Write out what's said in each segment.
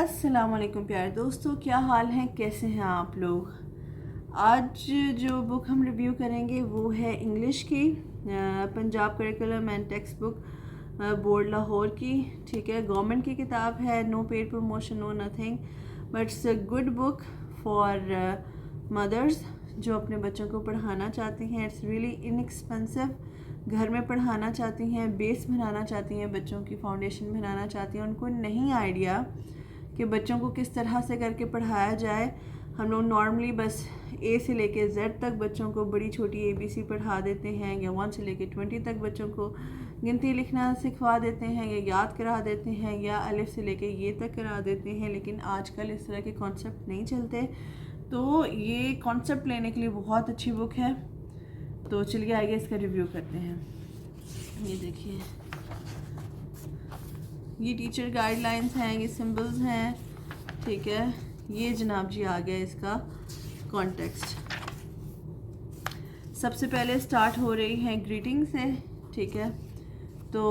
अस्सलाम वालेकुम प्यारे दोस्तों, क्या हाल हैं, कैसे हैं आप लोग। आज जो बुक हम रिव्यू करेंगे वो है इंग्लिश की Punjab curriculum and text book board Lahore की। ठीक है, गवर्नमेंट की किताब है, no paid promotion, no nothing, but it's a good book for mothers जो अपने बच्चों को पढ़ाना चाहती हैं। इट्स रियली इनएक्सपेंसिव, घर में पढ़ाना चाहती हैं, बेस बनाना चाहती हैं, बच्चों की फाउंडेशन बनाना चाहती हैं, उनको नहीं आइडिया कि बच्चों को किस तरह से करके पढ़ाया जाए। हम लोग नॉर्मली बस ए से लेके जेड तक बच्चों को बड़ी छोटी ABC पढ़ा देते हैं, या 1 से लेके 20 तक बच्चों को गिनती लिखना सिखवा देते हैं, या याद करा देते हैं, या अलिफ से लेके ये तक करा देते हैं। लेकिन आजकल इस तरह के कॉन्सेप्ट नहीं चलते, तो ये कॉन्सेप्ट लेने के लिए बहुत अच्छी बुक है। तो चलिए आगे इसका रिव्यू करते हैं। ये देखिए, ये टीचर गाइडलाइंस हैं, ये सिंबल्स हैं। ठीक है, ये जनाब जी आ गया इसका कॉन्टेक्स्ट। सबसे पहले स्टार्ट हो रही है ग्रीटिंग से। ठीक है, तो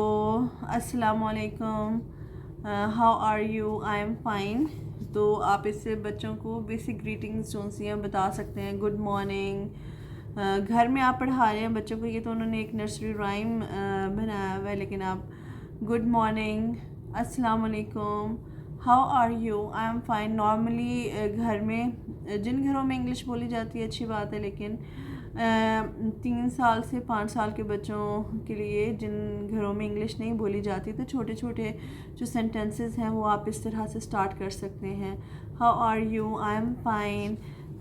अस्सलाम वालेकुम, how are you, I am fine. तो आप इससे बच्चों को बेसिक ग्रीटिंग्स जो सी हैं बता सकते हैं। गुड मॉर्निंग, घर में आप पढ़ा रहे हैं बच्चों को, ये तो उन्होंने एक नर्सरी राइम बनाया हुआ है, लेकिन आप गुड मॉर्निंग, अस्सलाम वालेकुम, how are you, I am fine. Normally घर में जिन घरों में इंग्लिश बोली जाती है अच्छी बात है, लेकिन 3 साल से 5 साल के बच्चों के लिए जिन घरों में इंग्लिश नहीं बोली जाती, तो छोटे छोटे जो सेंटेंसेस हैं वो आप इस तरह से स्टार्ट कर सकते हैं। How are you, I am fine,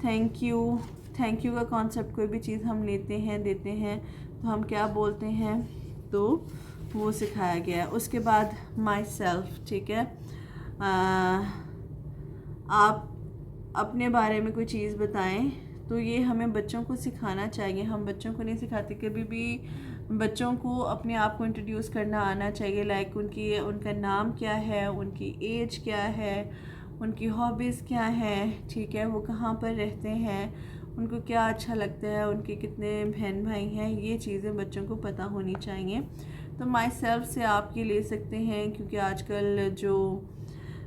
thank you. Thank you का कॉन्सेप्ट कोई भी चीज़ हम लेते हैं देते हैं तो हम क्या बोलते हैं, तो वो सिखाया गया है। उसके बाद माई सेल्फ। ठीक है, आप अपने बारे में कोई चीज़ बताएं, तो ये हमें बच्चों को सिखाना चाहिए। हम बच्चों को नहीं सिखाते, कभी भी बच्चों को अपने आप को इंट्रोड्यूस करना आना चाहिए। लाइक उनका नाम क्या है, उनकी एज क्या है, उनकी हॉबीज़ क्या है, ठीक है, वो कहाँ पर रहते हैं, उनको क्या अच्छा लगता है, उनके कितने बहन भाई हैं, ये चीज़ें बच्चों को पता होनी चाहिए। तो माई सेल्फ से आप ये ले सकते हैं, क्योंकि आजकल जो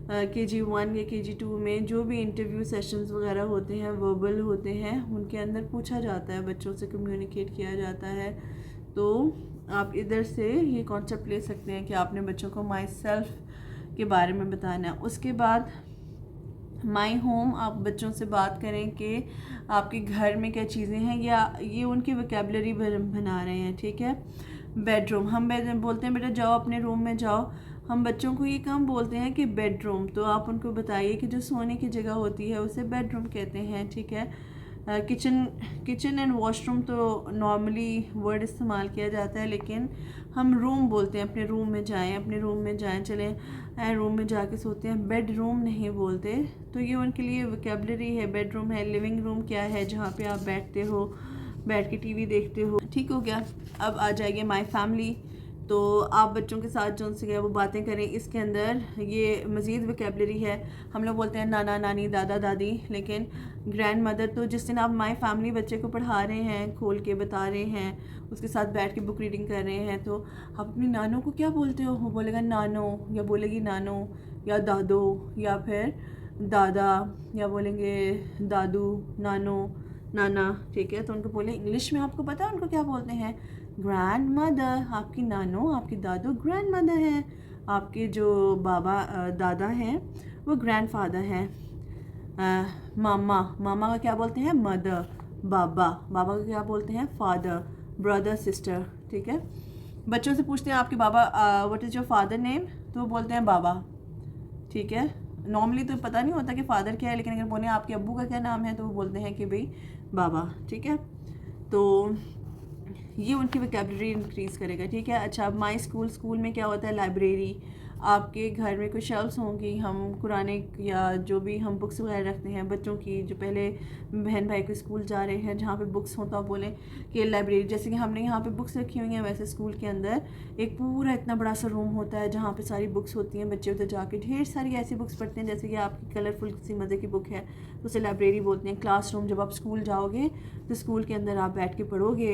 KG1 या KG2 में जो भी इंटरव्यू सेशंस वगैरह होते हैं वर्बल होते हैं, उनके अंदर पूछा जाता है, बच्चों से कम्युनिकेट किया जाता है। तो आप इधर से ये कॉन्सेप्ट ले सकते हैं कि आपने बच्चों को माई सेल्फ के बारे में बताना है। उसके बाद माई होम, आप बच्चों से बात करें कि आपके घर में क्या चीज़ें हैं, या ये उनकी वोकैबुलरी बना रहे हैं। ठीक है, बेडरूम, हम बोलते हैं बेटा जाओ अपने रूम में जाओ, हम बच्चों को ये कम बोलते हैं कि बेडरूम। तो आप उनको बताइए कि जो सोने की जगह होती है उसे बेडरूम कहते हैं। ठीक है, किचन एंड वॉशरूम तो नॉर्मली वर्ड इस्तेमाल किया जाता है, लेकिन हम रूम बोलते हैं, अपने रूम में जाएं, अपने रूम में जाएं, चलें रूम में जाके सोते हैं, बेडरूम नहीं बोलते। तो ये उनके लिए वोकैबुलरी है। बेडरूम है, लिविंग रूम क्या है, जहाँ पे आप बैठते हो, बैठ के TV देखते हो। ठीक हो गया। अब आ जाएगी माई फैमिली। तो आप बच्चों के साथ जो उनसे वो बातें करें, इसके अंदर ये मज़ीद वोकैबुलरी है। हम लोग बोलते हैं नाना नानी, दादा दादी, लेकिन ग्रैंड मदर, तो जिस दिन आप माई फैमिली बच्चे को पढ़ा रहे हैं, खोल के बता रहे हैं, उसके साथ बैठ के बुक रीडिंग कर रहे हैं, तो आप अपनी नानों को क्या बोलते हो, वो बोलेगा नानो, या बोलेगी नानो, या दादो, या फिर दादा, या बोलेंगे दादू, नानो, नाना। ठीक है, तो उनको बोले इंग्लिश में, आपको पता है उनको क्या बोलते हैं, ग्रैंड मदर। आपकी नानो, आपकी दादू ग्रैंड मदर हैं, आपके जो बाबा दादा हैं वो ग्रैंड फादर हैं। मामा, मामा का क्या बोलते हैं, मदर। बाबा, बाबा का क्या बोलते हैं, फादर। Brother, sister. ठीक है, बच्चों से पूछते हैं आपके बाबा what is your father name, तो वो बोलते हैं बाबा। ठीक है, नॉर्मली तो पता नहीं होता कि फ़ादर क्या है, लेकिन अगर बोले आपके अब्बू का क्या नाम है, तो वो बोलते हैं कि भाई बाबा। ठीक है, तो ये उनकी वोकैबुलरी इंक्रीज़ करेगा। ठीक है, अच्छा, अब माई स्कूल, स्कूल में क्या होता है, लाइब्रेरी। आपके घर में कुछ शेल्फ्स होंगी, हम कुरानिक या जो भी हम बुक्स वगैरह रखते हैं बच्चों की, जो पहले बहन भाई को स्कूल जा रहे हैं जहाँ पे बुक्स हों, तो आप बोलें कि लाइब्रेरी। जैसे कि हमने यहाँ पे बुक्स रखी हुई हैं, वैसे स्कूल के अंदर एक पूरा इतना बड़ा सा रूम होता है जहाँ पे सारी बुक्स होती हैं। बच्चे उधर जाके ढेर सारी ऐसी बुक्स पढ़ते हैं, जैसे कि आपकी कलरफुल किसी मज़े की बुक है तो उसे लाइब्रेरी बोलते हैं। क्लास रूम, जब आप स्कूल जाओगे तो स्कूल के अंदर आप बैठ के पढ़ोगे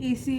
AC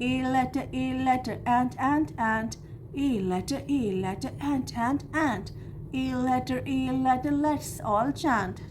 A letter, ant, ant, ant. A letter, ant, ant, ant. A letter, let's all chant.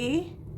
A,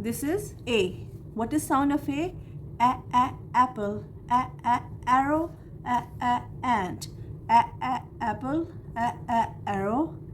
This is A. What is sound of A? Apple. Arrow. Ant. Apple. Arrow.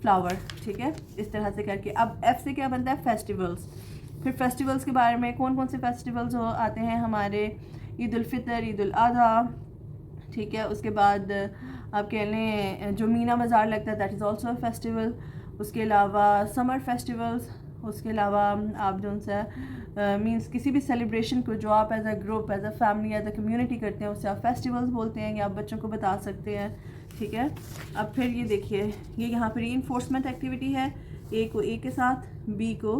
Flower, ठीक है, इस तरह से करके. अब F से क्या बनता है, फेस्टिवल्स. फिर फेस्टिवल्स के बारे में कौन कौन से फेस्टिवल्स आते हैं हमारे, ईद उल फितर, ईद उल अज़हा, ठीक है. उसके बाद आप कह लें जो मीना बाज़ार लगता है that is also a festival. उसके अलावा समर फेस्टिवल्स. उसके अलावा आप जो सा मीन्स किसी भी सेलिब्रेशन को जो आप as a group, as a family, as a community करते हैं उसे आप फेस्टिवल्स बोलते हैं, या आप बच्चों को बता सकते हैं, ठीक है. अब फिर ये देखिए, ये यहाँ पर रीइंफोर्समेंट एक्टिविटी है. ए को ए के साथ, बी को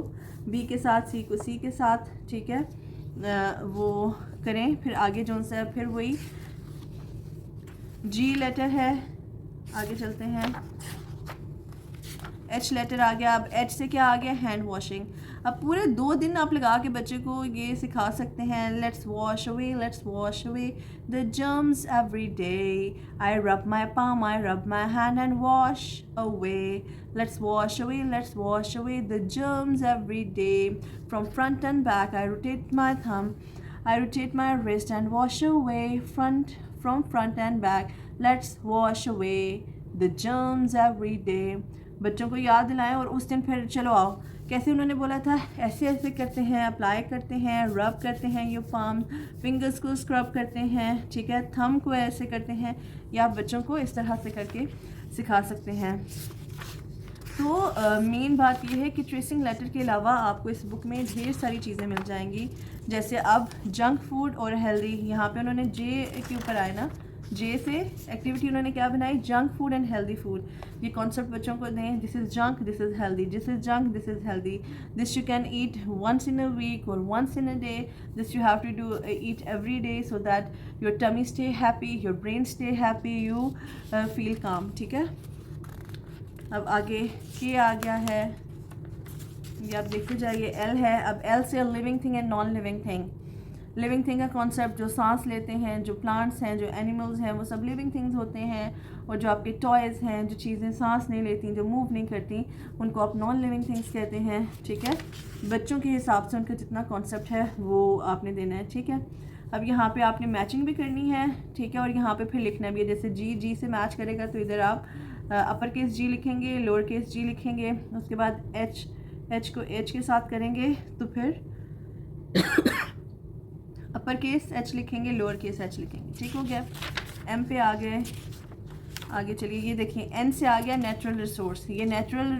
बी के साथ, सी को सी के साथ, ठीक है, वो करें. फिर आगे जो सा फिर वही जी लेटर है, आगे चलते हैं. एच लेटर आ गया. अब एच से क्या आ गया, हैंड वॉशिंग. अब पूरे 2 दिन आप लगा के बच्चे को ये सिखा सकते हैं. Let's wash away the germs every day. I rub my palm, I rub my hand and wash away. Let's wash away the germs every day. From front and back I rotate my thumb, I rotate my wrist and wash away from front and back. Let's wash away the germs every day. बच्चों को याद दिलाएं. और उस दिन फिर चलो आओ, कैसे उन्होंने बोला था, ऐसे ऐसे करते हैं, अप्लाई करते हैं, रब करते हैं, ये पाम फिंगर्स को स्क्रब करते हैं, ठीक है, थंब को ऐसे करते हैं. या आप बच्चों को इस तरह से करके सिखा सकते हैं. तो मेन बात ये है कि ट्रेसिंग लेटर के अलावा आपको इस बुक में ढेर सारी चीज़ें मिल जाएंगी. जैसे अब जंक फूड और हेल्दी, यहाँ पे उन्होंने जे के ऊपर आए ना, जे से एक्टिविटी उन्होंने क्या बनाई, junk food and healthy food. ये कॉन्सेप्ट बच्चों को दें. This is junk, this is healthy. This is junk, this is healthy. This you can eat once in a week और once in a day. This you have to do eat every day so that your tummy stay happy, your brain stay happy, you feel calm, ठीक है. अब आगे के आ गया है, ये आप देखते जाइए. एल है. अब एल से living thing and non living thing. Living thing का कॉन्सेप्ट जो सांस लेते हैं, जो प्लांट्स हैं, जो एनिमल्स हैं, वो सब लिविंग थिंग्स होते हैं. और जो आपके टॉयज़ हैं, जो चीज़ें सांस नहीं लेती, जो मूव नहीं करती, उनको आप नॉन लिविंग थिंग्स कहते हैं, ठीक है. बच्चों के हिसाब से उनका जितना कॉन्सेप्ट है वो आपने देना है, ठीक है. अब यहाँ पे आपने मैचिंग भी करनी है, ठीक है, और यहाँ पे फिर लिखना भी है. जैसे जी से मैच करेगा तो इधर आप अपर केस जी लिखेंगे, लोअर केस जी लिखेंगे. उसके बाद एच को एच के साथ करेंगे तो फिर अपर केस एच लिखेंगे, लोअर केस एच लिखेंगे, ठीक हो गया. एम पे आ गए, आगे चलिए. ये देखिए एन से आ गया नेचुरल रिसोर्स. ये नेचुरल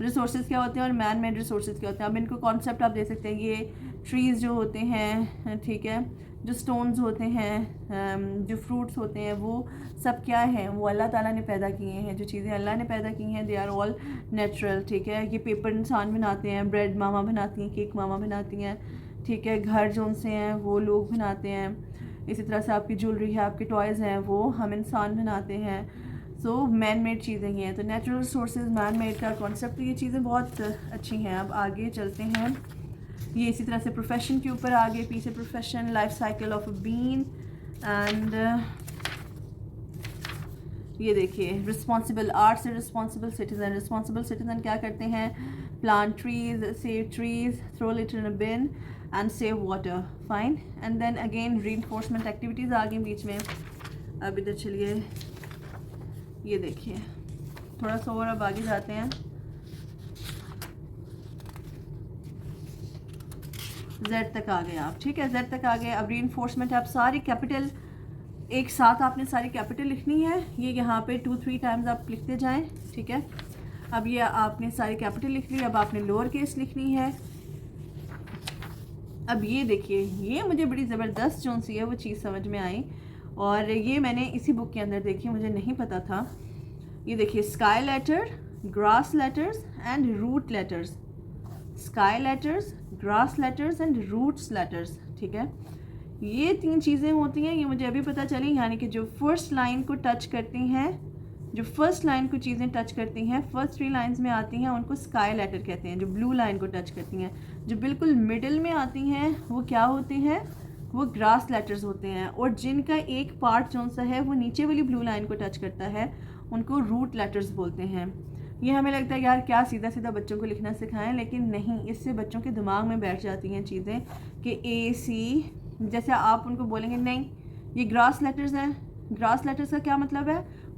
रिसोर्सेज क्या होते हैं और मैन मेड रिसोर्सेज क्या होते हैं. अब इनको कॉन्सेप्ट आप दे सकते हैं. ये ट्रीज़ जो होते हैं, ठीक है, जो स्टोन्स होते हैं, जो फ्रूट्स होते हैं, वो सब क्या हैं, वो अल्लाह ताला ने पैदा किए हैं. जो चीज़ें अल्लाह ने पैदा की हैं दे आर ऑल नेचुरल, ठीक है. ये पेपर इंसान बनाते हैं, ब्रेड मामा बनाती हैं, केक मामा बनाती हैं, ठीक है. घर जो उनसे हैं वो लोग बनाते हैं. इसी तरह से आपकी ज्वेलरी है, आपके टॉयज़ हैं, वो हम इंसान बनाते हैं. सो मैन मेड चीज़ें ही हैं. तो नेचुरल रिसोर्सेज, मैन मेड का कॉन्सेप्ट, ये चीज़ें बहुत अच्छी हैं. अब आगे चलते हैं. ये इसी तरह से प्रोफेशन के ऊपर आगे, पी से profession, life cycle of a bean. And ये देखिए रिस्पॉन्सिबल, आर्ट से रिस्पॉन्सिबल सिटीज़न. रिस्पॉन्सिबल सिटीज़न क्या करते हैं, plant trees, save trees, throw litter in a bin and save water, fine. And then again reinforcement activities आ गई बीच में. अब इधर चलिए, ये देखिए थोड़ा सा और अब आगे जाते हैं. जेड तक आ गए आप, ठीक है, जेड तक आ गए. अब रीइंफोर्समेंट, आप सारी कैपिटल एक साथ आपने सारी कैपिटल लिखनी है. ये यहाँ पे 2-3 टाइम्स आप लिखते जाएं, ठीक है. अब ये आपने सारी कैपिटल लिख ली. अब आपने लोअर केस लिखनी है. अब ये देखिए, ये मुझे बड़ी ज़बरदस्त जो सी है वो चीज़ समझ में आई, और ये मैंने इसी बुक के अंदर देखी, मुझे नहीं पता था. ये देखिए, sky letter, grass letters and root letters. Sky letters, grass letters and roots letters, ठीक है. ये 3 चीज़ें होती हैं, ये मुझे अभी पता चली. यानी कि जो फर्स्ट लाइन को टच करती हैं, जो फर्स्ट लाइन को चीज़ें टच करती हैं, फर्स्ट 3 लाइंस में आती हैं, उनको स्काई लेटर कहते हैं. जो ब्लू लाइन को टच करती हैं, जो बिल्कुल मिडिल में आती हैं, वो क्या होती हैं, वो ग्रास लेटर्स होते हैं. और जिनका एक पार्ट जो सा है वो नीचे वाली ब्लू लाइन को टच करता है, उनको रूट लेटर्स बोलते हैं. ये हमें लगता है यार क्या सीधा सीधा बच्चों को लिखना सिखाएं, लेकिन नहीं, इससे बच्चों के दिमाग में बैठ जाती हैं चीज़ें कि ए सी. जैसे आप उनको बोलेंगे नहीं ये ग्रास लेटर्स हैं, ग्रास लेटर्स का क्या मतलब है,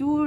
2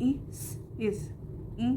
is, in,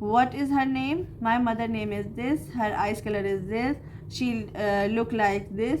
what is her name, my mother name is this, her eyes color is this, she look like this.